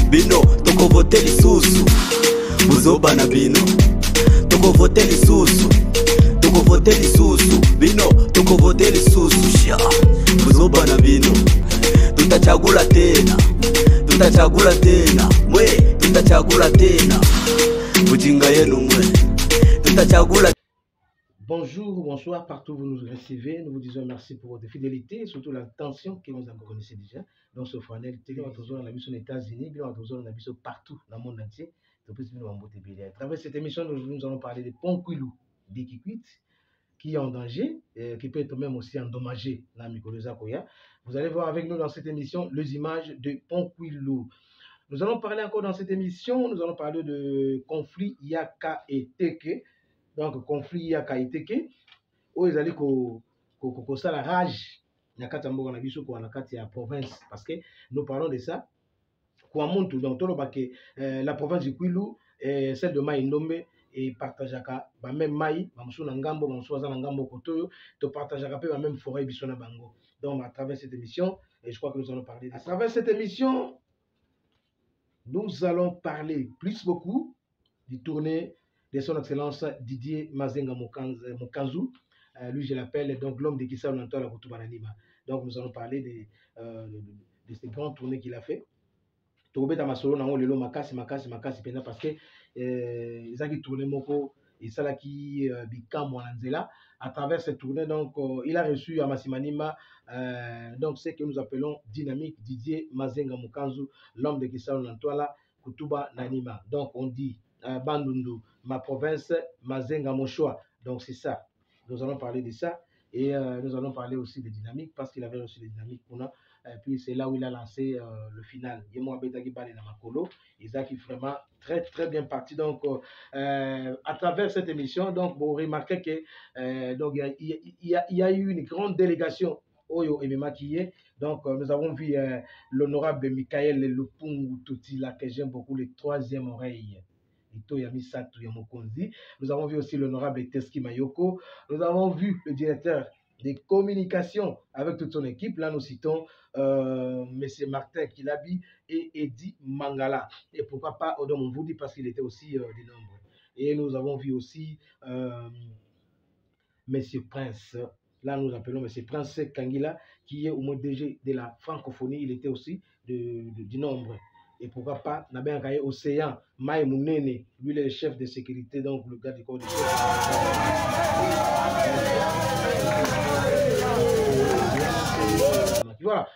bino toko vote lisusu muzoba na bino toko vote lisusu bino toko vote lisusu sha muzoba na bino tutachagula tena mwe tutachagula tena mujinga yenu mwe tutachagula. Bonjour, bonsoir, partout où vous nous recevez. Nous vous disons merci pour votre fidélité et surtout l'attention que vous avez connaissez déjà. Donc, ce Fouanel, on a toujours la mission aux États-Unis, on a toujours la mission partout dans le monde entier. À travers cette émission, nous allons parler de Ponkwilu, des Kikwit, qui est en danger, qui peut être même aussi endommagé dans la Mikolosa Koya. Vous allez voir avec nous dans cette émission les images de Ponkwilu. Nous allons parler encore dans cette émission, nous allons parler de conflit Yaka et Teke. Donc, conflit Yaka et Teke, où ils allaient ça la rage, la province, parce que nous parlons de ça. Donc, la province du Kwilu, celle de Maï Ndombe, et partageaka même Maï, Mamsou Nangambo, Mamsou Nangambo Kotoyo, te partageaka la même forêt Bissona Bango. Donc, à travers cette émission, et je crois que nous allons parler de ça. À travers cette émission, nous allons parler beaucoup du tournée de son excellence Didier Mazenga Mokanzu. Lui, je l'appelle donc l'homme de Kissa Onantoa la Kutuba Nanima. Donc, nous allons parler de ces grandes tournées qu'il a fait. Tobeta Masolo Nango Lelo Makasi Pena parce que Zaki tourné Moko et Salaki Bikam Wananzela. À travers cette tournée, donc, il a reçu à Massimanima donc ce que nous appelons dynamique Didier Mazenga Mokanzu, l'homme de Kissa Onantoa la Kutuba Nanima. Donc, on dit Bandundu, ma province, Mazenga mon choix. Donc c'est ça. Nous allons parler de ça et nous allons parler aussi des dynamiques parce qu'il avait aussi des dynamiques pour nous. Puis c'est là où il a lancé le final. Yemo Abetaki Bale na Makolo. Isaac est vraiment très bien parti. Donc à travers cette émission, donc vous remarquez que donc il y a eu une grande délégation. Oyo Emema qui est. Donc, nous avons vu l'honorable Michael Lupungu Tutila, que j'aime beaucoup, le troisième oreille. Nous avons vu aussi l'honorable Teski Mayoko. Nous avons vu le directeur des communications avec toute son équipe. Là, nous citons M. Martin Kilabi et Eddie Mangala. Et pourquoi pas Odom Mvoudi, parce qu'il était aussi des nombres. Et nous avons vu aussi M. Prince. Là, nous appelons M. Prince Kangila, qui est au moins DG de la francophonie. Il était aussi du nombre. Et pourquoi pas Nabé Océan, Maï Mounene, lui il est le chef de sécurité, donc le gars du corps de chef. Voilà.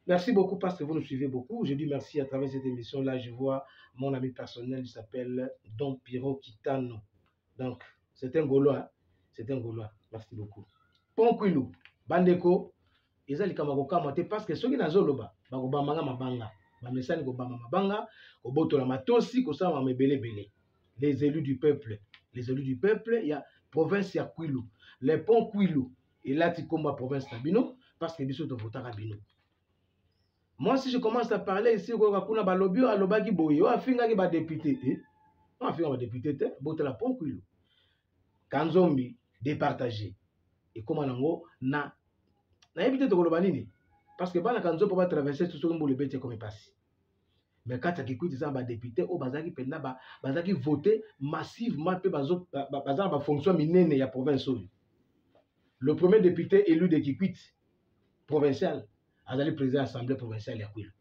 Merci beaucoup parce que vous nous suivez beaucoup. Je dis merci à travers cette émission-là. Je vois mon ami personnel, il s'appelle Don Piro Kitano. Donc, c'est un Gaulois. C'est un Gaulois. Merci beaucoup. Ponkwilu, Bandeko, ils ont dit parce que ceux qui n'ont pas mabanga. Les élus du peuple. Les élus du peuple, il y a province ya Kwilu. Les ponts Kwilu. Et là, tu combat province Tabino parce que biso to vota Rabino. Moi, si je commence à parler ici, on a lobby, on a lobby boy, on a finga ba député, on a finga ba député, bote la pont Kwilu. Kanzombi départagé. Et comment nango na évité de kolobanini. Parce que bana kanzo peut pas traverser tout ce que le bête comme passe. Mais quand tu écoutes ça, député au bazaki penda bazaki voter massivement pe bazo ba fonction minene ya province. Le premier député élu de Kikwit provincial, azali président de l'Assemblée provinciale ya Kwilu.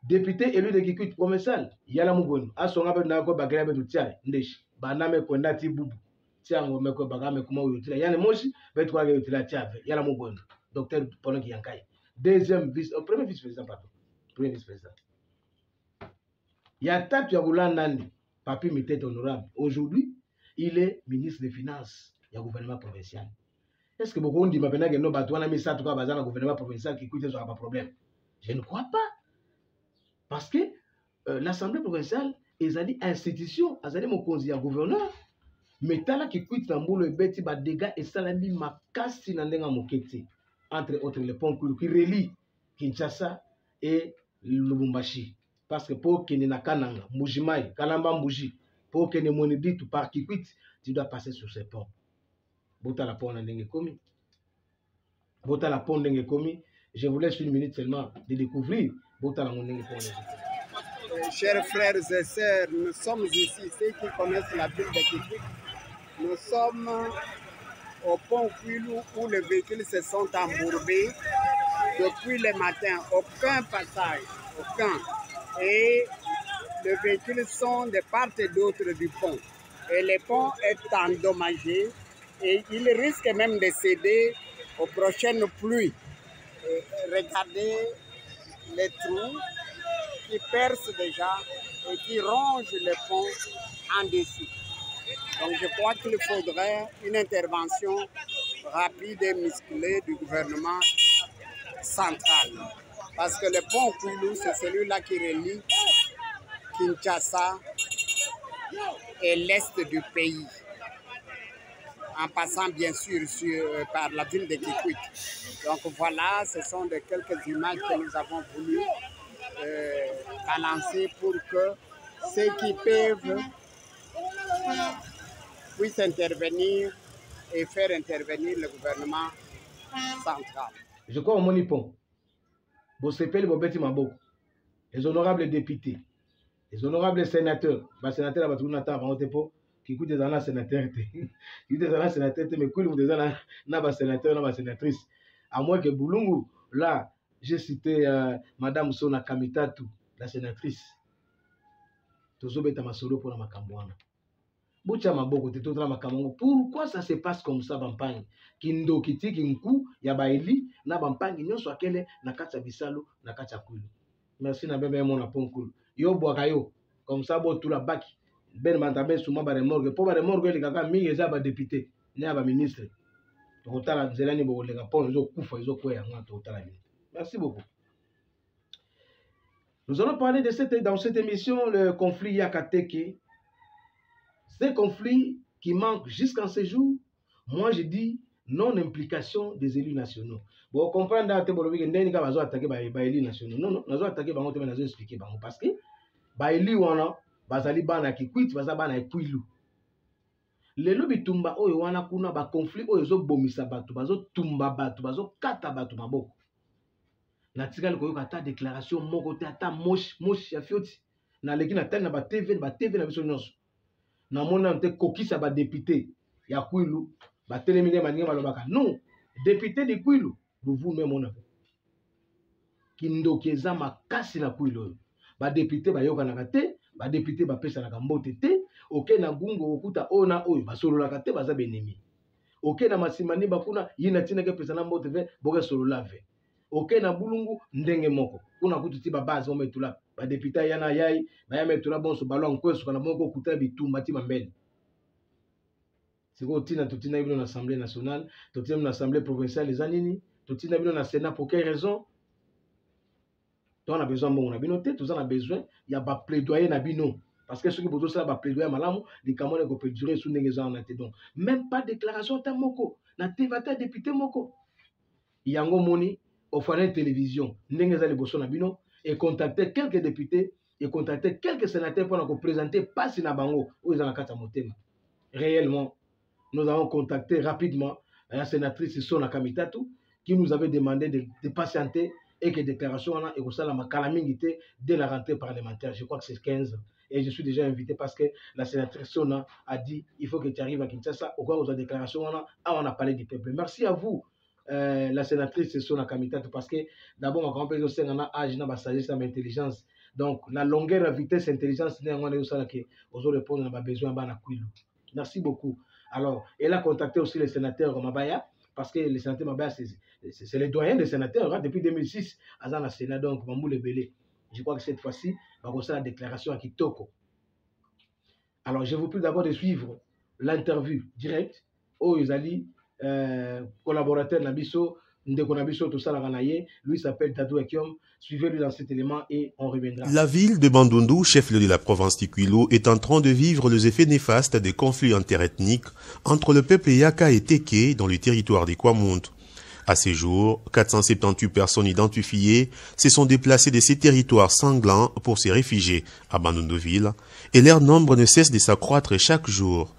Député élu de Kikwit provincial, yala mugonu, asonga be na ko bagala be tutia ndeshi. Baname ko ndati bubu. Tia ngome ko bagame kuma uyutila. Yale moshi be to aga uyutila tia yala mugonu. Docteur Polon Kiyankai. Premier vice-président, pardon. Premier vice-président. Il y a Tatu Yagoula Nandi, Papi Mitet honorable. Aujourd'hui, il est ministre des Finances. Il y a un gouvernement provincial. Est-ce que beaucoup dit maintenant que nous avons mis ça tout cas dans le gouvernement provincial qui coûte pas de problème? Je ne crois pas. Parce que l'Assemblée provinciale est une institution, elle est mon conseiller gouverneur. Mais tant qui coûte dans le bêti, les dégâts et salami ma casse n'endenga moketi. Entre autres les ponts qui relient Kinshasa et Lubumbashi. Parce que pour qu'il n'y ait Kananga, Mujimai, Kalamba Mbuji, pour qu'il n'y ait Monedi, tu pars Kikwit, tu dois passer sur ces ponts. Bota la pont n'endengue komi. Bota la pont n'endengue komi. Je vous laisse une minute seulement de découvrir Bota la n'endengue komi. chers frères et sœurs, nous sommes ici, ceux qui connaissent la ville de Kikwit. Nous sommes au pont Kwilu où les véhicules se sont embourbés depuis le matin. Aucun passage, aucun. Et les véhicules sont de part et d'autre du pont. Et le pont est endommagé et il risque même de céder aux prochaines pluies. Et regardez les trous qui percent déjà et qui rongent le pont en dessous. Donc je crois qu'il faudrait une intervention rapide et musclée du gouvernement central. Parce que le pont Kwilu, c'est celui-là qui relie Kinshasa et l'est du pays, en passant bien sûr par la ville de Kikwit. Donc voilà, ce sont de quelques images que nous avons voulu balancer pour que ceux qui peuvent puissent intervenir et faire intervenir le gouvernement central. Je crois au Monipon. Bosepeli Bobeti Maboko. Les honorables députés, les honorables sénateurs, les sénateurs à Batounata, Bangotepo, qui coûtent des années sénateurs, qui coûtent des années sénateurs, mais qui coûtent des années n'a sénateur, n'a sénatrice. À moins que Boulungu, là, j'ai cité Madame Sona Kamitatu, la sénatrice. Tozobeta Masolo pour la Makambouana. Boucha Maboko, te totra Makamongo. Pourquoi ça se passe comme ça, Bampagne? Kindo Kiti, Kinku, Yabaeli, na Bampagne, nyon soit kele, na Katsa Bisalo, na Katsa Kulu. Merci na bébé mon aponkulu. Yo boakayo comme ça bo tout la bac. Ben mantabe souma ba remorgue. Po ba remorgue les kaka mi eza ba député, ne ba ministre. To tala zelani bo le kapon zo kufa zo kwea nga to tala ni. Merci beaucoup. Nous allons parler de dans cette émission le conflit Yakateke. Ce conflit qui manque jusqu'en ce jour, moi je dis non-implication des élus nationaux. Bon, comprendre que les élus nationaux sont attaqués par les élus nationaux. Non, ils sont attaqués par les élus nationaux. Expliquer parce que les élus wana bazali bana Kikwit bazali bana Kwilu. Les lobby tumba oyo wana kuna ba conflit oyo zo bomisa batu bazo tumba batu bazo kata batu maboko. Na tikali koyoka ta déclaration moko te ata moche ya fioti. Na leki na tali na ba TV na biso nyonso. Na mona nte kokisa ba député ya Kwilu. Non, député de Kwilu, vous-même on a fait. Kindo Kieza makasi na Kwilu. Ba député ba yoka nakate, ba député ba pesa na kambote te, oke na gungo okuta ona oyo ba solo la kate baza benemi. Oke na masimani bakuna yina tina ke pesa na mbote ve boke solo lave. Oke na bulungu ndenge moko. Kuna kututi ba base on metula. Ba député yana yai, ba ya metula bonso balon kwesu kana moko okuta bitumba ti mbele. C'est quoi Totina dans l'Assemblée nationale, Totina dans l'Assemblée provinciale, les anini, Totina dans le Sénat, pour quelle raison? On a besoin, on a bien noté, tout ça on a besoin, il y a pas plaidoyer na bino. Parce que ceux qui peuvent ça, va plaidoyer malamu, les camarades qui peuvent durer sous les gens en donc. Même pas déclaration ta moko, na tevata député moko. Il y a un moni, au foyer télévision, n'engagez les bossons na bino, et contacter quelques députés, et contacter quelques sénateurs pour nous présenter, pas si na bango, ou ils ont la carte à motema. Réellement. Nous avons contacté rapidement la sénatrice Sona Kamitatu qui nous avait demandé de patienter et que déclaration et que ça la calamité dès la rentrée parlementaire. Je crois que c'est 15. Et je suis déjà invité parce que la sénatrice Sona a dit il faut que tu arrives à Kinshasa au cas où la déclaration on a parlé du peuple. Merci à vous la sénatrice Sona Kamitatu parce que d'abord on peut dire que âge na sagesse na intelligence. Donc la longueur la vitesse intelligence n'est pas ça que vous répondre à nos besoins bana Kwilu. Merci beaucoup. Alors, elle a contacté aussi les sénateurs Mabaya, parce que les sénateurs Mabaya, c'est les doyens des sénateurs. Hein, depuis 2006, à la Sénat, donc, Mamou Lebele. Je crois que cette fois-ci, on va faire la déclaration à Kitoko. Alors, je vous prie d'abord de suivre l'interview directe où ils allaient collaborateur Nabiso, Ndekonabiso, tout ça, lui s'appelle Tadou Ekiom. Suivez-lui dans cet élément et on reviendra. La ville de Bandundu, chef-lieu de la province du Kwilu, est en train de vivre les effets néfastes des conflits interethniques entre le peuple Yaka et Teke dans le territoire des Kwamount. À ces jours, 478 personnes identifiées se sont déplacées de ces territoires sanglants pour se réfugier à Bandundu-ville et leur nombre ne cesse de s'accroître chaque jour.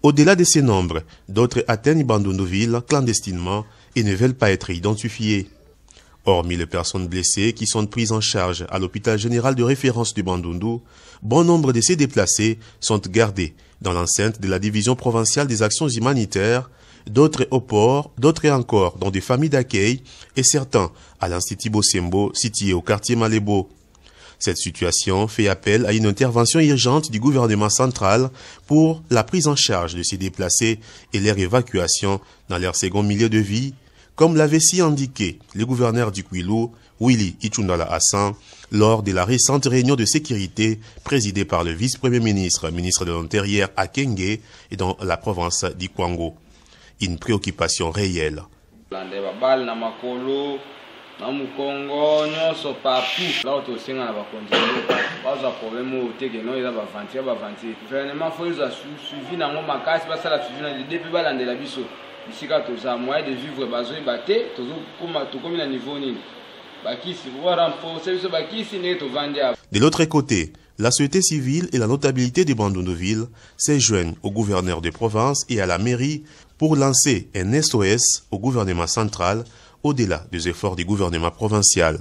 Au-delà de ces nombres, d'autres atteignent Bandundu-ville clandestinement et ne veulent pas être identifiés. Hormis les personnes blessées qui sont prises en charge à l'hôpital général de référence du Bandundu, bon nombre de ces déplacés sont gardés dans l'enceinte de la division provinciale des actions humanitaires, d'autres au port, d'autres encore dans des familles d'accueil et certains à l'Institut Bosembo situé au quartier Malébo. Cette situation fait appel à une intervention urgente du gouvernement central pour la prise en charge de ces déplacés et leur évacuation dans leur second milieu de vie, comme l'avait si indiqué le gouverneur du Kwilu, Willy Itundala Hassan, lors de la récente réunion de sécurité présidée par le vice-premier ministre, ministre de l'Intérieur à Kenge et dans la province du Kwango. Une préoccupation réelle. De l'autre côté, la société civile et la notabilité de Bandunduville se joignent au gouverneur de province et à la mairie pour lancer un SOS au gouvernement central au-delà des efforts du gouvernement provincial.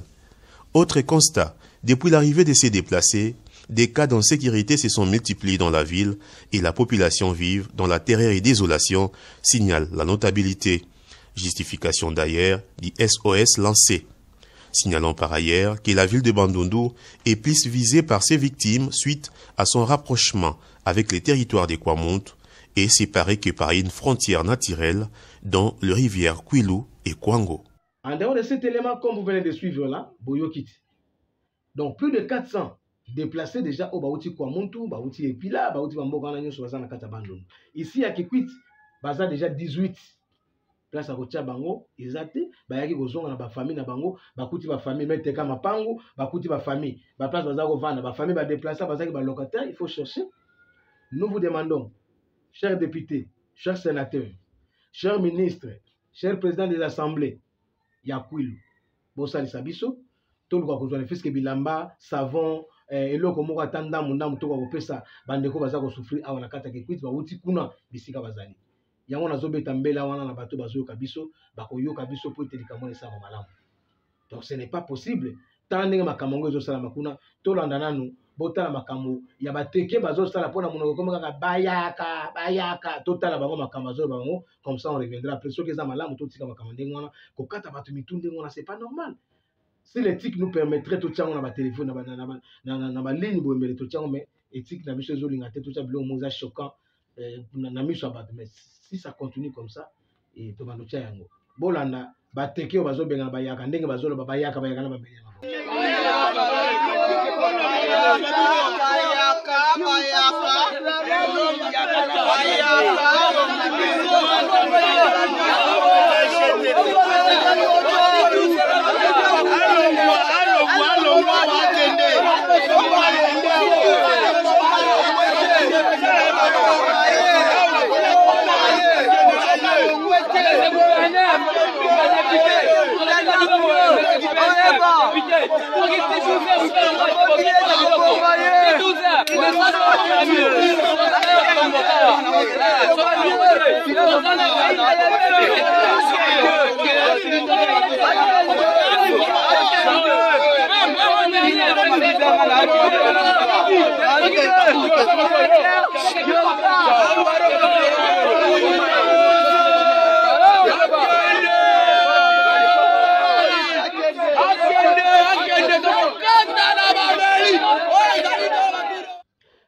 Autre constat, depuis l'arrivée de ces déplacés, des cas d'insécurité se sont multipliés dans la ville et la population vive dans la terreur et désolation, signale la notabilité. Justification d'ailleurs du SOS lancé. Signalons par ailleurs que la ville de Bandundu est plus visée par ses victimes suite à son rapprochement avec les territoires des Kwamount et séparée que par une frontière naturelle dont les rivières Kwilu et Kwango. En dehors de cet élément, comme vous venez de suivre là, Boyokit. Donc plus de 400 déplacés déjà au Baouti Kwamuntu, Baouti Epila, Baouti Bambogana Nyo sur la Kata Bandundu. Ici à Kikwit, Baza déjà 18. Place à Rotia Bango, Izate, Bayaki Gozonga na ba famille na Bango, Bakuti ba famille, Meteka Mapango, Bakuti ba famille, ba place Baza Rovana, ba famille ba déplacer, Baza ba locataire, il faut chercher. Nous vous demandons, chers députés, chers sénateurs, chers ministres, chers présidents des assemblées, Yakwilu, Bossali Sabiso, tout le monde a fait bilamba, savon, et l'eau comme on tanda munda mutoka kopesa, bandeko baza ko souffrir a wana kata Kikwit ba uti kuna bisika bazali. Yango na zobe tambela wana na bato bazo kabiso, bako yo kabiso pour te likamone sa malamu. Donc ce n'est pas possible. Tant ndenge makamongo zo sala makuna, to landa nanu, botala makambo ya bateke bazo sala pona monoko comme kaka bayaka, totala bango makambo zo bango, comme ça on reviendra après ce que ça malamu to tika makambo ndenge wana, ko kata bato mitunde wana, c'est pas normal. Si l'éthique nous permettrait tout ça on a ba téléphone na ba ligne bo mbele tout ça mais éthique na biso zo linga te tout ça bilo moza choquant na miso ba mais si ça continue comme ça et to bando tia yango bolanda bateke bazo benga bayaka ndenge bazo lo bayaka na babeli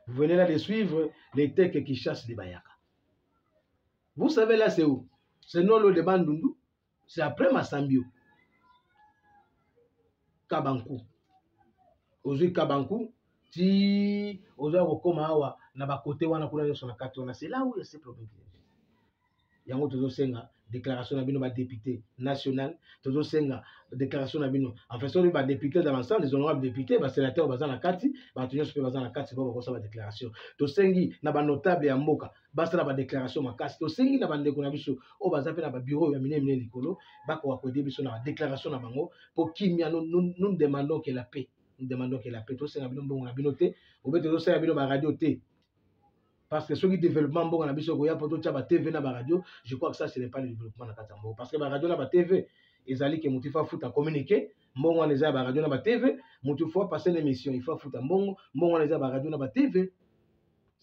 Vous venez là de suivre les tecs qui chassent les bayaka. Vous savez là c'est où? C'est non le de Bandundu. C'est après Massambio. Kabankou. Aujourd'hui Kabankou, si aujourd'hui okoma awa na ba côté wana kuna sur la carte wana, c'est là où il y a ces problèmes. Yango tozo senga déclaration na bino ba député national, tozo senga déclaration na bino en fait sur ba député dans l'ensemble, les honorables députés, ba sénateurs baza na kati, ba tenir super baza na kati ba ko sa ba déclaration. To sengi na ba notable ya mboka, basa na ba déclaration makasi. To sengi na ba ndeko na biso o baza pe na ba bureau ya mine likolo, ba ko akode biso na déclaration na bango pour kimia nous demandons que la paix. Nous demandons que la paix. To senga bino mbongo na bino te, ou be to senga bino ba radio te. Parce que ceux qui développent bon on a besoin de TV na radio, je crois que ça ce n'est pas le développement na Katambo parce que la radio na ba TV ezali ke mutu fa futa communiquer mbongo wana eza ba radio na ba TV mutu faut passer l'émission il faut futa mbongo wana eza ba radio na ba TV.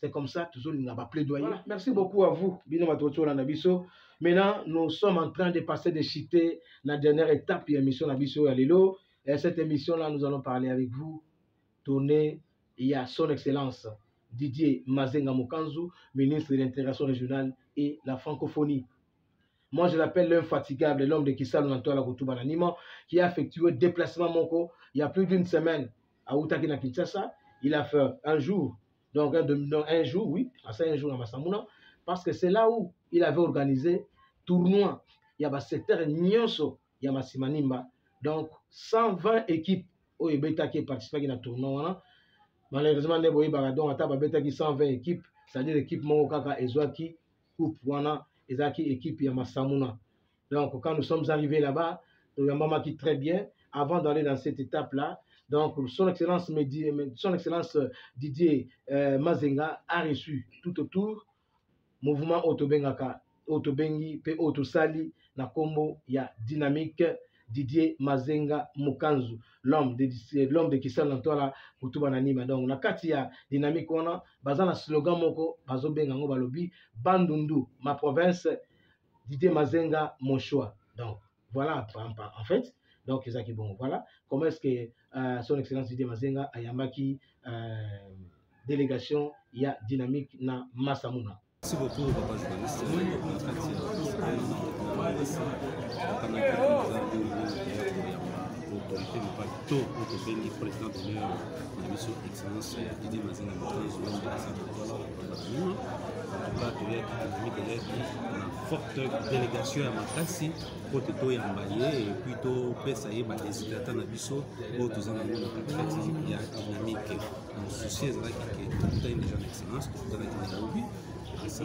C'est comme ça toujours il n'a pas plaidoyer. Voilà. Merci beaucoup à vous bino matoto na biso. Maintenant nous sommes en train de passer de citer la dernière étape de l'émission na biso ya lelo. Et cette émission là nous allons parler avec vous tourner il y a son excellence Didier Mazenga Mokanzu, ministre de l'intégration régionale et la francophonie. Moi, je l'appelle l'infatigable, l'homme de Kissal Nantoa Lakotuba Nanima, qui a effectué déplacement Moko il y a plus d'une semaine à Outakina Kinshasa. Il a fait un jour, donc un jour, oui, un jour à Massamouna, parce que c'est là où il avait organisé tournoi. Il y a un secteur Nyonso, il y a Massimanimba. Donc, 120 équipes au Ebeta qui participent à un tournoi. Malheureusement, les boys baradon à table bêta qui 120 équipes, c'est-à-dire l'équipe Mongokaka et Zouaki, Coupe Wana, Ezaki équipe Yamasamuna. Donc, quand nous sommes arrivés là-bas, il y a un maman qui très bien, avant d'aller dans cette étape-là, donc son excellence Didier Mazenga a reçu tout autour mouvement Otobengaka, Otobengi, Pe Otosali, Nakombo, il y a dynamique. Didier Mazenga Mokanzu, l'homme de Kissal Nantoa Kutuba Nanima. Donc, na kati ya dynamique wana, baza na slogan moko, bazo benga ngo balobi, Bandundu, ma province, Didier Mazenga, mon choix. Donc, voilà, en fait, donc, Ezaki bon, voilà. Comment est-ce que son excellence Didier Mazenga a yamaki délégation, il y a dynamique na Massamuna. Merci beaucoup, papa journaliste. L'autorité n'est pas tôt pour que le président d'honneur de la mission Excellence Didier Mazenga Mokanzu de la Sainte-Anne. En tout cas, il y a une forte délégation à Makassi pour que tu et puis tu peux essayer de décider à Nabiso pour que tu il y a dynamique. Donc, ceci est là qui est déjà une excellence, tout à c'est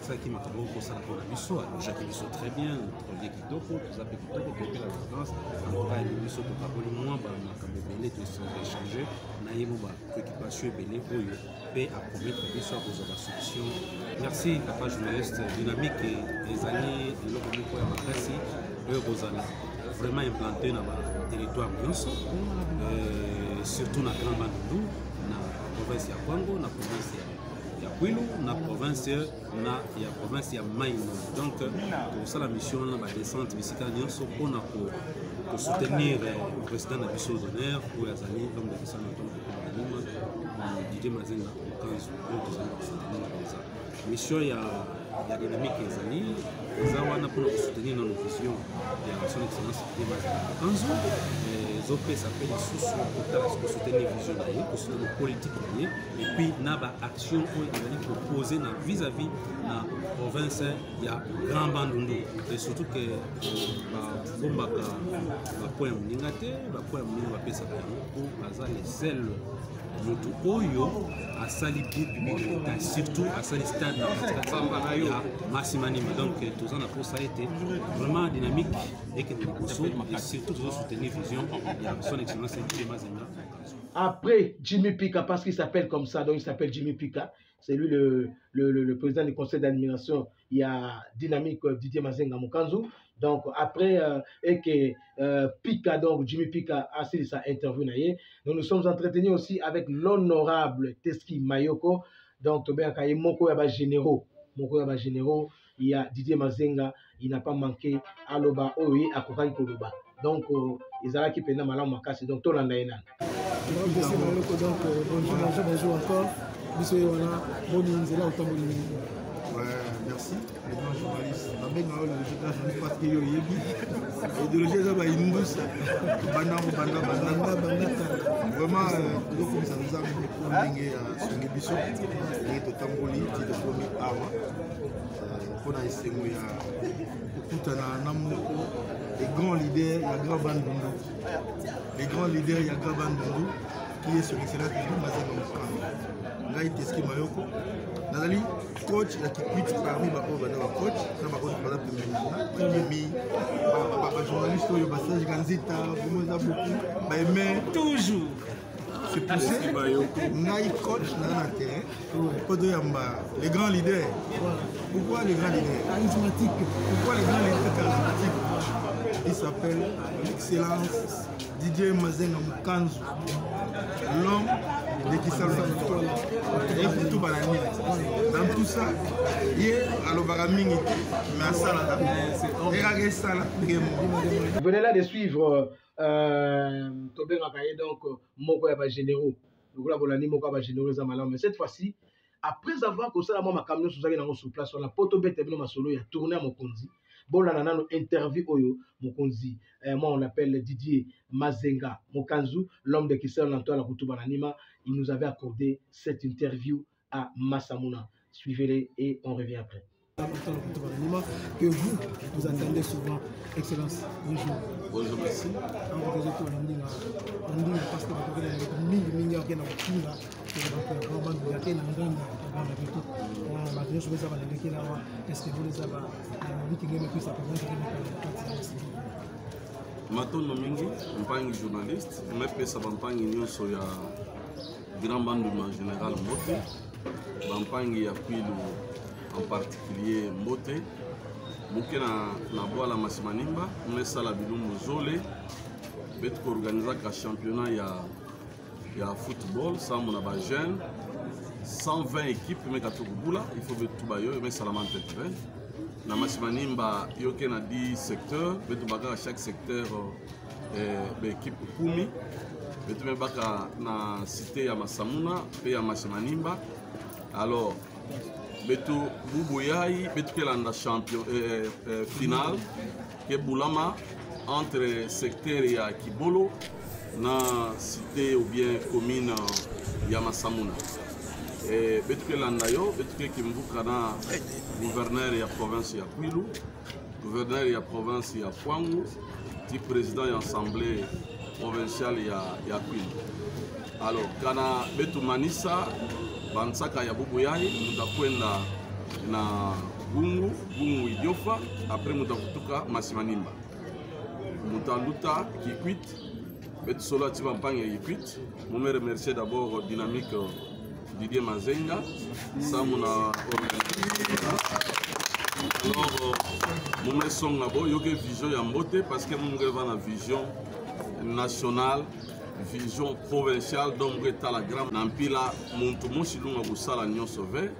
ça qui m'a trouvé pour ça pour la mission. Jacques Bisso très bien, Olivier Kitoko, tout ça, Kitoko, qui la France. En tout cas, il Bisso, tout à fait, moi, on a quand même belé, tout ça, échangé. Naïmo, l'équipation est belé, pour eux, paix à promettre, Bisso, à vos solutions. Merci, papa journaliste, dynamique et les années, le gouvernement pour la Macassi, eux, Rosala, vraiment implanté dans le territoire Nyonso, surtout dans la Grande Bandundu, dans la province de Kwango, dans la province de Kwilu, na province ya Maïno. Donc, pour ça, la mission va descendre ici pour soutenir le président de la mission d'honneur pour les années, l'homme de Kissal Nantoa Didier Mazenga Mokanzu, pour soutenir la mission. Il y a dynamique les années, les awana pour soutenir nos visions. Il y a son excellence Didier Mazenga Mokanzu. Les OP s'appellent pour soutenir les visions, pour soutenir les politiques. Et puis, il y a des actions qui sont proposées vis-à-vis de la province, il y a Grand Bandundu. Et surtout que les points de l'ingate, les points de les seuls moto oyo à Salibou, surtout à Salistade, il y a Massimanima. Donc, tout ça pour ça a été vraiment dynamique et que nous et surtout toujours soutenir vision. Il y a son excellence Didier Mazenga. Après Jimmy Pika, parce qu'il s'appelle comme ça, donc il s'appelle Jimmy Pika, c'est lui le président du conseil d'administration. Il y a dynamique Didier Mazenga Mokanzu. Donc après Pika, donc Jimmy Pika a fait sa interview. Nous nous sommes entretenus aussi avec l'honorable Teski Mayoko. Donc Moko Yaba Généraux. Il y a Didier Mazenga, il n'a pas manqué à Loba Oye à Kokai Koloba. Donc ils ont qui pendant Malam Makasi. Donc tout le monde. Donc bonjour encore. Ouais, merci. Les grands journalistes. Je parce qu'il y a l'idéologie vraiment, ça nous a mis pour sur l'émission. Il est au Tamboli, qui est le premier arme. Pour essayer les grands leaders, il y a Grand Bandundu. Les grands leaders, il y a Grand Bandundu qui est sur l'excellence du Mazenga Mokanzu. Là, il Teski Mayoko. Nazali, coach, la qui quitte parmi ma pauvre coach, ça m'a connu par exemple premier mi, journaliste, il y a passage Ganzita, vous m'avez beaucoup, mais toujours. C'est poussé, Naï coach dans la terre, les grands leaders. Pourquoi les grands leaders? Charismatique. Pourquoi les grands leaders charismatiques? Il s'appelle l'excellence Didier Mazenga Mukanzu, l'homme de Kisalo. Et tout dans tout ça, il y a l'Obaramingi, mais à ça, vous venez là de suivre Tobé Rakaye, donc Moko Yaba Généraux. Mais cette fois-ci, après avoir que ça, ma camion sur place, on a poto bête ma solo, il a tourné à Mokonzi. Bon, là, on a une interview oyo Mokonzi. Moi, on l'appelle Didier Mazenga Mukanzu, l'homme de Kisser Lantoa, la Kutuba Nanima. Il nous avait accordé cette interview à Massamuna. Suivez-les et on revient après. Que vous attendez souvent, Excellence. Bonjour. Bonjour, merci. Matono mingi, mpangi journaliste, mais pesa bampangi nyonso ya grand banduma général Mbote, bampangi ya Kwilu en particulier Mbote, buke na Bwala Masimanimba, mesala bilumbu zole, betu ko organiser ka championnat ya football, ça mon aba jeune, 120 équipes mais katubula, il faut betu ba yo mais salamante terrain. Na Masimanimba yoke na 10 secteurs, betu baka chaque secteur équipe kumi, betu me baka na cité ya Masamuna pe ya Masimanimba. Alors betu bubuyayi betu kelanda champion final ke bulama entre secteur ya Kibolo na cité ou bien commune ya Masamuna. Betu kelanda yo betu ke kimbuka na gouverneur ya province ya Kwilu, gouverneur ya province ya Kwangu, ti président ya assemblée provinciale ya Kwilu. Alors kana betu manisa bansaka ya bubuyayi mutakwenda na gungu idiofa, après mutakutuka Masimanimba mutaluta Kikwit betu solo atiba mpange ya Kikwit. Mome remercier d'abord dynamique Didier Mazenga ça mona alors mome songa bo yoke vision ya Mbote parce que mome va na vision nationale, vision provinciale, donc la grande nampila muntu moshilunga busala nyonso ve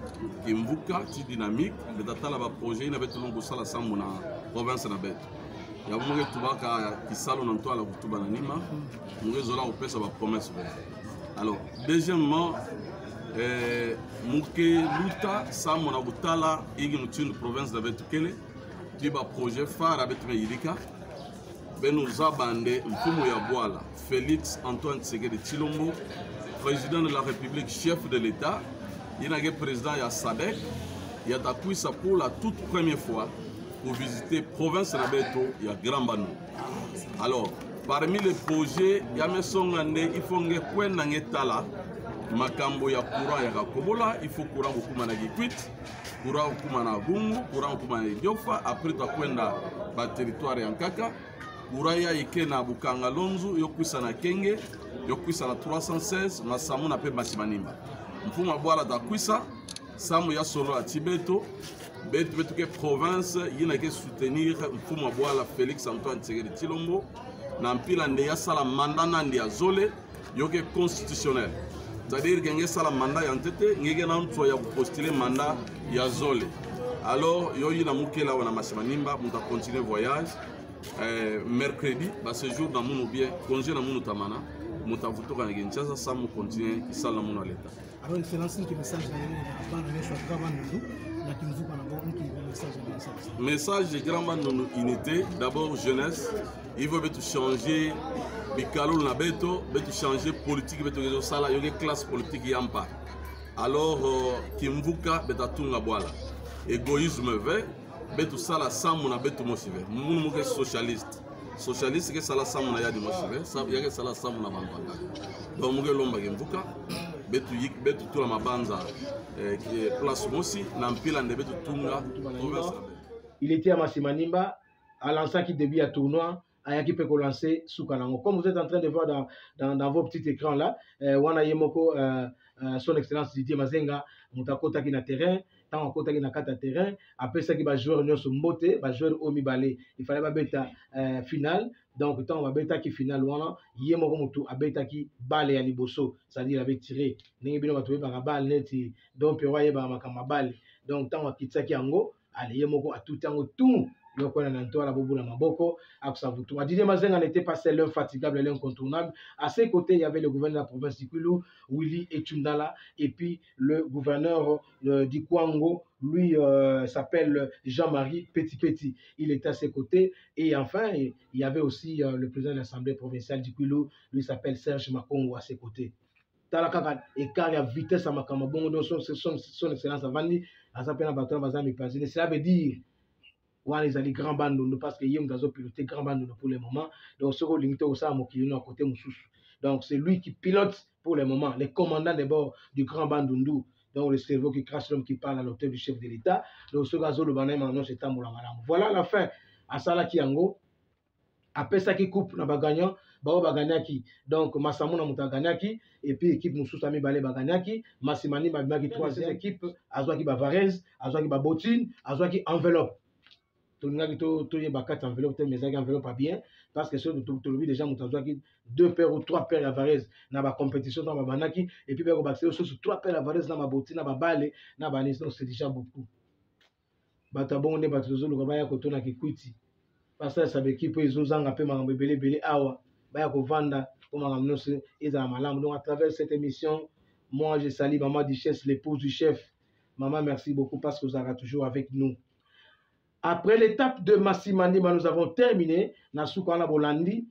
kimbuka ti dynamique betatala ba projet na betu busala sambu na province na betu ya munge tubaka kisalo na toala kutuba na nima munge zola opesa ba promesse ve. Alors deuxièmement muke luta sambu na butala igi mutinu province na betu kele ti ba projet phare betu me yirika benu zabande mfumu ya Bwala Félix Antoine Tshisekedi Tshilombo, président de la République, chef de l'État, il y a président ya SADC, il y a Takuisa pour la toute première fois pour visiter province Nabeto, il y a Grand Banou. Alors, parmi les projets, il y a Mesongande, il faut que Kwendange Tala, Makambo ya courant ya Kakobola, il faut courant beaucoup na Kikwit, courant beaucoup na Gungu, courant beaucoup na Idiofa, après tu Kwenda ba territoire ya Nkaka. Uraya ike na Bukanga Lonzu, yokwisa na Kenge, yokwisa na 316, Masamuna pe Masimanimba. Mfumu wa Bwala takwisa, samu ya solo a Tibeto, betu ke province, yina ke soutenir mfumu wa Bwala Félix Antoine Tshisekedi Tshilombo, na mpila nde ya sala manda nandi ya zole, yoke constitutionnel. C'est-à-dire que nge sala manda ya ntete, ngege na mtu ya postile manda ya zole. Alors, yoyi na mukela wana Masimanimba, muta continuer voyage. Mercredi, ce jour dans mon bien, congé dans mon tamana, mon tavuto quand il y a ça, mon continue, qui s'en mon à l'état. Alors, l'excellence qui message message de grand bande unité, d'abord jeunesse, il veut tout changer, bicalo na beto, beto changer politique, beto réseau sala, il y a une classe politique yampa. Alors, kimvuka betatunga Bwala, égoïsme ve. Betu sala samu na betu mosive munu muke socialiste ke sala samu na yadi mosive yake sala samu na bambanga donc muke lomba ke mvuka betu tula mabanza place mosi na mpila nde betu tunga. Il était à Masimanimba à lancer qui début à tournoi à qui peut lancer Soukanango. Comme vous êtes en train de voir dans vos petits écrans là, wana yemoko son excellence Didier Mazenga mutakota qui na terrain tant qu'on a un terrain, après ça, il va jouer un sur mbote, va jouer au mibale. Il fallait pas bêta finale. Donc, tant on va bêta qui finale, il y a un tour à bêta qui balle à liboso, c'est-à-dire avec tiré. N'est-ce pas trouvé par la balle net, donc il y a un balle. Donc, tant on va quitter ça qui en go, allez, il y a un tout temps tout. Donc, on a un tour à la bobo la maboko, à ça vous tout. Didier Mazenga n'était pas seul, l'infatigable, l'incontournable. À ses côtés, il y avait le gouverneur de la province du Kwilu, Willy Etundala, et puis le gouverneur du Kwango, lui s'appelle Jean-Marie Petit. Il était à ses côtés. Et enfin, il y avait aussi le président de l'Assemblée provinciale du Kwilu, lui s'appelle Serge Makongo à ses côtés. Talakaka, et car il y a vitesse à Makamabongo, donc son excellence Avani, à sa peine à bâton, cela veut dire. Les ali grand band parce que yem gazo piloter grand band pour le moment, donc ce qu'on limite au ça à côté Moussous, donc c'est lui qui pilote pour le moment, les commandants de bord du grand band d'Undu, donc le cerveau qui crache l'homme qui parle à l'auteur du chef de l'État, donc ce gazo le banem en non c'est tambour malam. Voilà la fin à Sala Kiango. Après ça qui coupe na bagagnan bao baganyaki, donc Massamuna Mutaganyaki et puis équipe Moussous Ami Balé Baganyaki, Massimani Baganyaki, troisième équipe Azwaki Bavarez, Azwaki Babotine, Azwaki Enveloppe. Tout le monde a enveloppe, mais ça enveloppe pas bien parce que sur tout le déjà deux paires ou trois paires à Varese dans la compétition dans la banaki et puis on va sur trois paires à Varese dans la bottine dans la balle dans la banane, c'est déjà beaucoup. Batabon ne batuzo le gaba ya kotona kikwiti parce que ça veut qu'il peut zozanga pe ma belé awa ba ya kovanda pour ma mnose eza malamu. Donc à travers cette émission, moi je salue maman Duchesse, l'épouse du chef. Maman, merci beaucoup parce que vous êtes toujours avec nous. Après l'étape de Massimani, nous avons terminé. Nasukana Bolandi,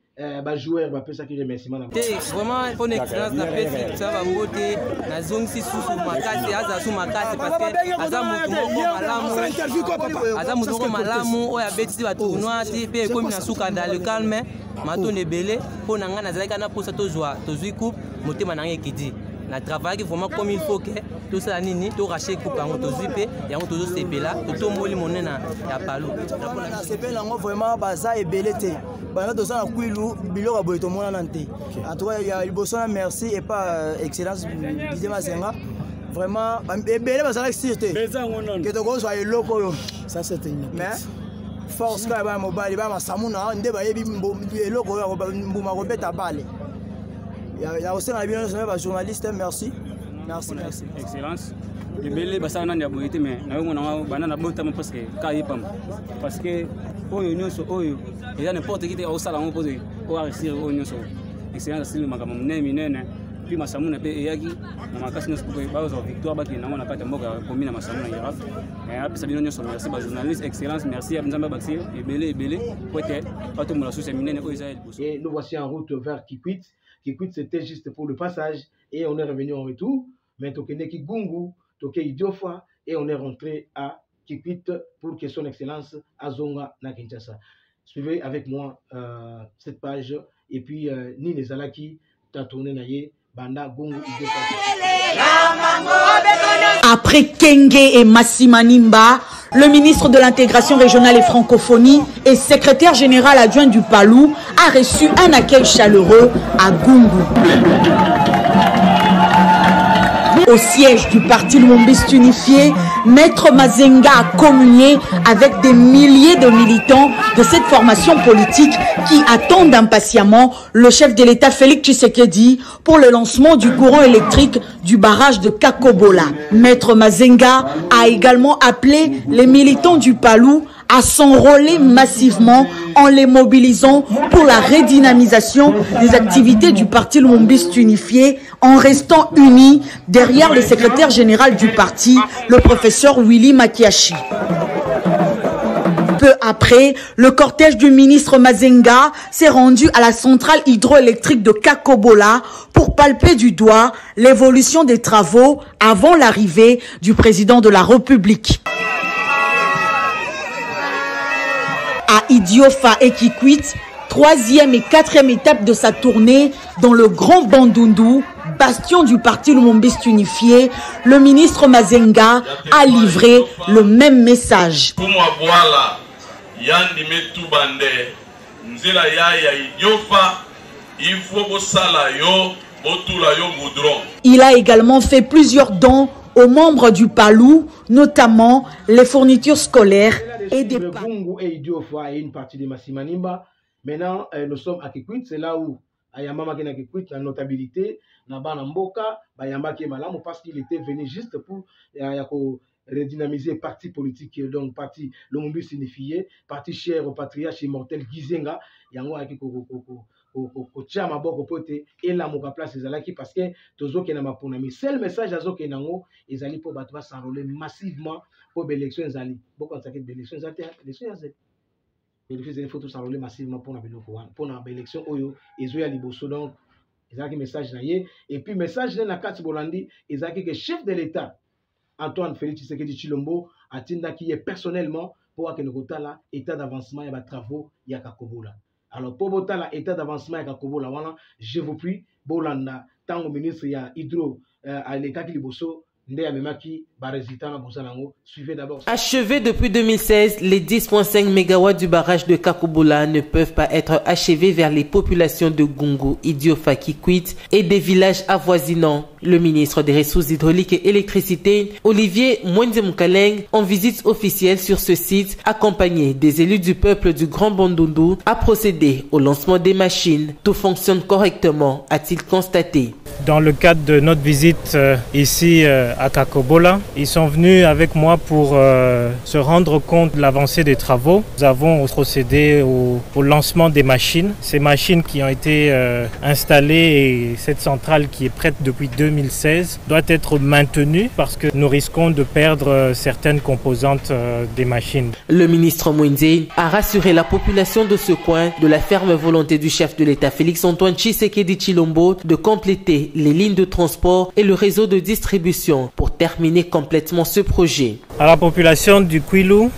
joueur, ça qui remercie. Vraiment, il faut une excellence dans le ça va monter. La zone si sous Makasi, Aza sous Makasi, parce que Aza Moutoumoko Malamu, Oya Betty va tournoyer, puis comme Nasuka dans le calme, Maton est belé, pour Nanga Nazalekana pour cette joie, Tozui coupe, Moté Mananga qui dit. Na travail vraiment comme il faut que tout ça nini tout racher coupe en autozipe et en autozo CP là tout moli monnaie na ya palo na CP là vraiment baza et belete bana to ça na Kwilu bilo ka boito mona nante en tout cas il y a Ibosona merci et pas excellence Didier Mazenga vraiment belé baza la sûreté que to go soit loko yo ça c'était une mais force ka ba mobile ba masamuna nde ba yebi loko yo mbuma ko beta bale. Il y a aussi un journaliste, merci. Merci. Excellence. Les belles personnes ont été mais parce que il y a n'importe qui est au salon posé pour réussir au union. Excellence, c'est le magasin Néminène. Puis ma samuna pe eyaki na makasi nyonso ko bazo victoire baki na mona kata mboka commune na masamuna ya raf et après ça bino nyonso merci ba journaliste excellence merci à Nzamba Baxi ebele pour être bato mola sous séminaire o Israël. Et nous voici en route vers Kikwit. Kikwit c'était juste pour le passage et on est revenu en retour mais tokene ki Gungu toke Idiofa et on est rentré à Kikwit pour que son excellence Azonga na Kinshasa. Suivez avec moi cette page et puis Nine Zalaki t'a tourné naie. Après Kenge et Massimanimba, le ministre de l'intégration régionale et francophonie et secrétaire général adjoint du Palou a reçu un accueil chaleureux à Gungu. Au siège du parti Lumumbiste Unifié, Maître Mazenga a communié avec des milliers de militants de cette formation politique qui attendent impatiemment le chef de l'État Félix Tshisekedi pour le lancement du courant électrique du barrage de Kakobola. Maître Mazenga a également appelé les militants du Palou à s'enrôler massivement en les mobilisant pour la redynamisation des activités du parti Lumumbiste Unifié en restant unis derrière le secrétaire général du parti, le professeur Willy Makiashi. Peu après, le cortège du ministre Mazenga s'est rendu à la centrale hydroélectrique de Kakobola pour palper du doigt l'évolution des travaux avant l'arrivée du président de la République. À Idiofa et Kikwit, troisième et quatrième étape de sa tournée dans le Grand Bandundu, bastion du parti Lumumbiste Unifié, le ministre Mazenga a livré le même message. Il a également fait plusieurs dons aux membres du Palou, notamment les fournitures scolaires et des Gungu et Idiofa et une partie de Massimanimba. Maintenant, nous sommes à Kikwit, c'est là où Ayamama qui na Kikwit, la notabilité, Nabana Mboka, Bayamba qui est malade, parce qu'il était venu juste pour redynamiser parti politique, donc parti Lumumbu signifié, parti cher au patriarche immortel Gizenga, Yango Aki Kocha Maboko Pote, et la Moka place Zalaki, parce que Tozo qui n'a pas pour nami. Seul message à Zo qui nango, ils allaient pour battre s'enrôler massivement pour l'élection Zali. Beaucoup de l'élection Zali, l'élection Zali. Il faut tout s'enrôler massivement pour l'élection Oyo, et Zoya Liboso, donc, ils ont un message naïe, et puis message de Nakati Bolandi, ils ont que chef de l'État, Antoine Félix Tshisekedi Tshilombo, a tinda qui est personnellement pour que nous avons état d'avancement et des travaux ya Kakobola. Alors pour voter l'état d'avancement ya Kakobola, voilà, je vous prie, Bolanda, tant au ministre ya Hydro, à l'état qui liboso. Achevés depuis 2016, les 10,5 MW du barrage de Kakobola ne peuvent pas être achevés vers les populations de Gungu, Idiofa, Kikwit et des villages avoisinants. Le ministre des Ressources hydrauliques et électricité, Olivier Mwende-Moukaleng, en visite officielle sur ce site, accompagné des élus du peuple du Grand Bandundu, a procédé au lancement des machines. Tout fonctionne correctement, a-t-il constaté. Dans le cadre de notre visite ici à Kakobola, ils sont venus avec moi pour se rendre compte de l'avancée des travaux. Nous avons procédé au lancement des machines. Ces machines qui ont été installées et cette centrale qui est prête depuis 2016 doit être maintenue parce que nous risquons de perdre certaines composantes des machines. Le ministre Mwende a rassuré la population de ce coin de la ferme volonté du chef de l'État Félix-Antoine Tshisekedi Tshilombo de compléter les lignes de transport et le réseau de distribution pour terminer complètement ce projet. À la population du Kwilu,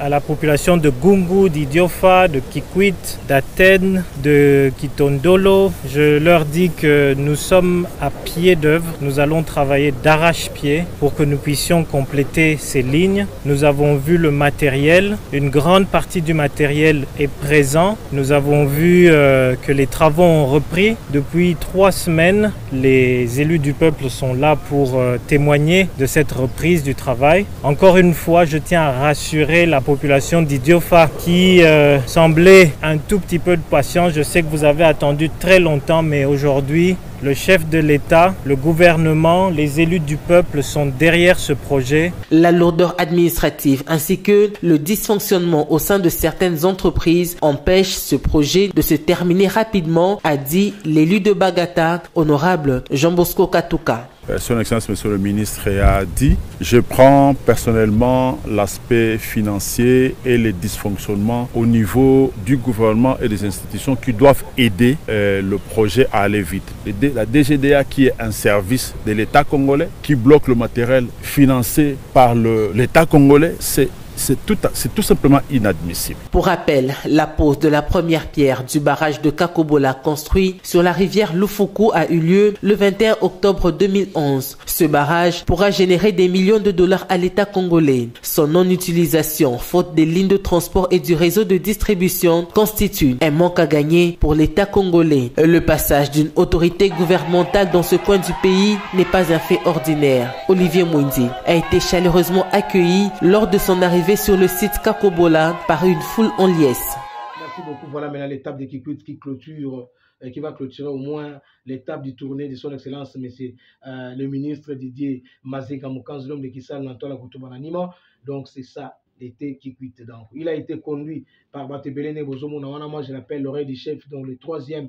à la population de Gungu, d'Idiofa, de Kikwit, d'Athènes, de Kitondolo, je leur dis que nous sommes à pied d'œuvre. Nous allons travailler d'arrache-pied pour que nous puissions compléter ces lignes. Nous avons vu le matériel. Une grande partie du matériel est présent. Nous avons vu que les travaux ont repris. Depuis 3 semaines, les élus du peuple sont là pour témoigner de cette reprise du travail. Encore une fois, je tiens à rassurer la population d'Idiofa qui semblait un tout petit peu de patience. Je sais que vous avez attendu très longtemps, mais aujourd'hui, le chef de l'État, le gouvernement, les élus du peuple sont derrière ce projet. La lourdeur administrative ainsi que le dysfonctionnement au sein de certaines entreprises empêchent ce projet de se terminer rapidement, a dit l'élu de Bagata, honorable Jean Bosco Katouka. Son Excellence, Monsieur le ministre, a dit, je prends personnellement l'aspect financier et les dysfonctionnements au niveau du gouvernement et des institutions qui doivent aider le projet à aller vite. La DGDA qui est un service de l'État congolais, qui bloque le matériel financé par l'État congolais, c'est tout simplement inadmissible. Pour rappel, la pose de la première pierre du barrage de Kakobola construit sur la rivière Lufuku a eu lieu le 21 octobre 2011. Ce barrage pourra générer des millions de dollars à l'État congolais. Son non-utilisation, faute des lignes de transport et du réseau de distribution, constitue un manque à gagner pour l'État congolais. Le passage d'une autorité gouvernementale dans ce coin du pays n'est pas un fait ordinaire. Olivier Mwende a été chaleureusement accueilli lors de son arrivée sur le site Kakobola par une foule en liesse. Merci beaucoup. Voilà maintenant l'étape de Kikwit qui clôture, qui va clôturer au moins l'étape du tournée de son Excellence, monsieur le ministre Didier Mazeka Mukanzu, l'homme de Kissal Nantola Kutubananima. Donc c'est ça l'été Kikwit. Donc il a été conduit par Batebelene Bozomo Nawana. Moi je l'appelle l'oreille du chef, donc le 3e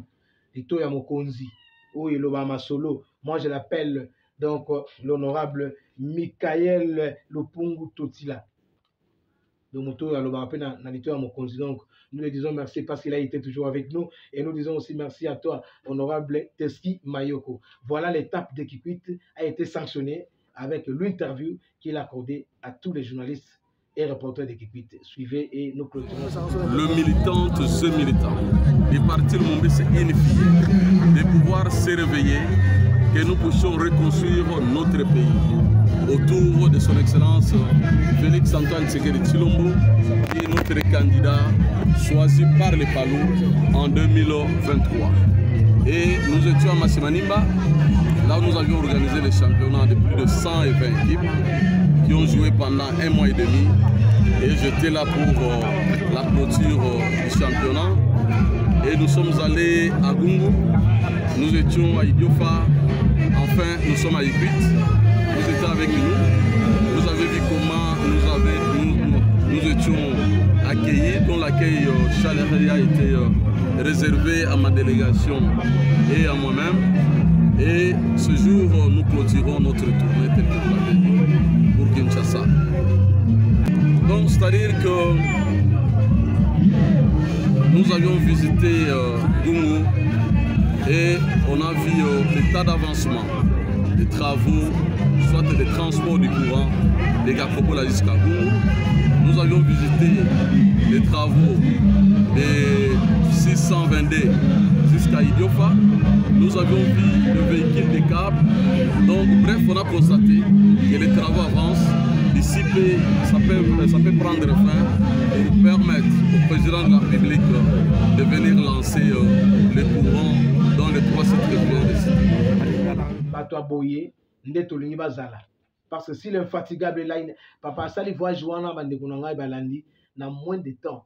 de Toya Mokonzi. Ou Ilobama Solo. Moi je l'appelle donc l'honorable Michael Lopungu Totila. Donc, nous lui disons merci parce qu'il a été toujours avec nous et nous disons aussi merci à toi, honorable Teski Mayoko. Voilà, l'étape de Kikwit a été sanctionnée avec l'interview qu'il a accordée à tous les journalistes et reporters de Kikwit. Suivez et nous clôturons. Le militant, ce militant, de partir Lumumbu, c'est unifié, de pouvoir se réveiller, que nous puissions reconstruire notre pays autour de son Excellence Félix-Antoine Tshisekedi Tshilombo, qui est notre candidat choisi par les Palou en 2023. Et nous étions à Massimanimba, là où nous avions organisé les championnats de plus de 120 équipes qui ont joué pendant 1 mois et demi. Et j'étais là pour la clôture du championnat. Et nous sommes allés à Gungu, nous étions à Idiofa, enfin nous sommes à Iquit. Vous étiez avec nous. Vous avez vu comment nous étions accueillis, dont l'accueil chaleureux a été réservé à ma délégation et à moi-même. Et ce jour, nous clôturons notre tournée telle que vous l'avez dit pour Kinshasa. Donc, c'est-à-dire que nous avions visité Gungu et on a vu l'état d'avancement des travaux, soit des transports du courant des Gakopola jusqu'à Gungu. Nous avions visité les travaux des 622 jusqu'à Idiofa. Nous avions vu le véhicule des câbles. Donc, bref, on a constaté que les travaux avancent. D'ici ça peut prendre fin et permettre au président de la République de venir lancer le courant dans les 3 sites que je viens de citer. Parce que si l'infatigable est là, papa Sali voit Joana Bandekunanga et Balandi dans moins de temps.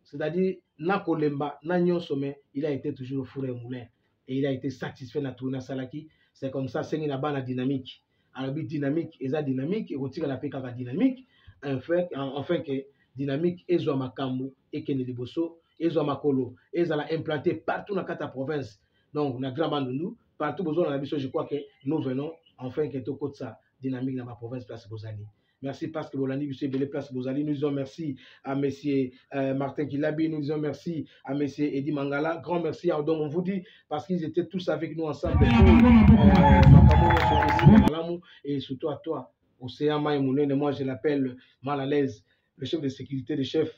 C'est-à-dire, na Kolemba, na Nyon Sommet, il a été toujours au four et moulin. Et il a été satisfait de tourner Salaki. C'est comme ça, c'est une bonne dynamique. Alors, dynamique, et ça dynamique, et retire la paix la dynamique, enfin que dynamique, et zo makambo, et que Neliboso, et zo makolo, et ça l'a implanté partout dans la province. Donc, na grand nous, partout besoin dans la mission, je crois que nous venons, enfin que tout côté ça, dynamique dans ma province, place Bozali. Merci parce que Bolandi, M. Belé, place Bozali. Nous disons merci à M. Martin Kilabi, nous disons merci à M. Eddie Mangala. Grand merci à Odom, on vous dit, parce qu'ils étaient tous avec nous ensemble. Et surtout à toi, Océan Maïmounen, et moi je l'appelle mal à l'aise, le chef de sécurité, le chef.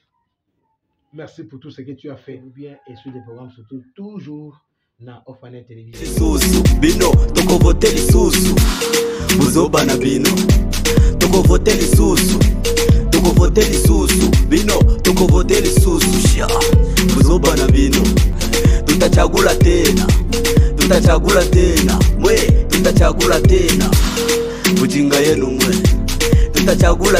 Merci pour tout ce que tu as fait. Ou bien, et sur des programmes, surtout, toujours na Ofanet Télévision. Bino, toko vote lisusu. Muzoba na bino. Toko vote lisusu. Toko vote lisusu. Bino, toko vote lisusu. Shia. Muzoba na bino. Tutachagula tena. Tutachagula tena. Mwe, tutachagula tena. Ujinga yenu mwe. Tutachagula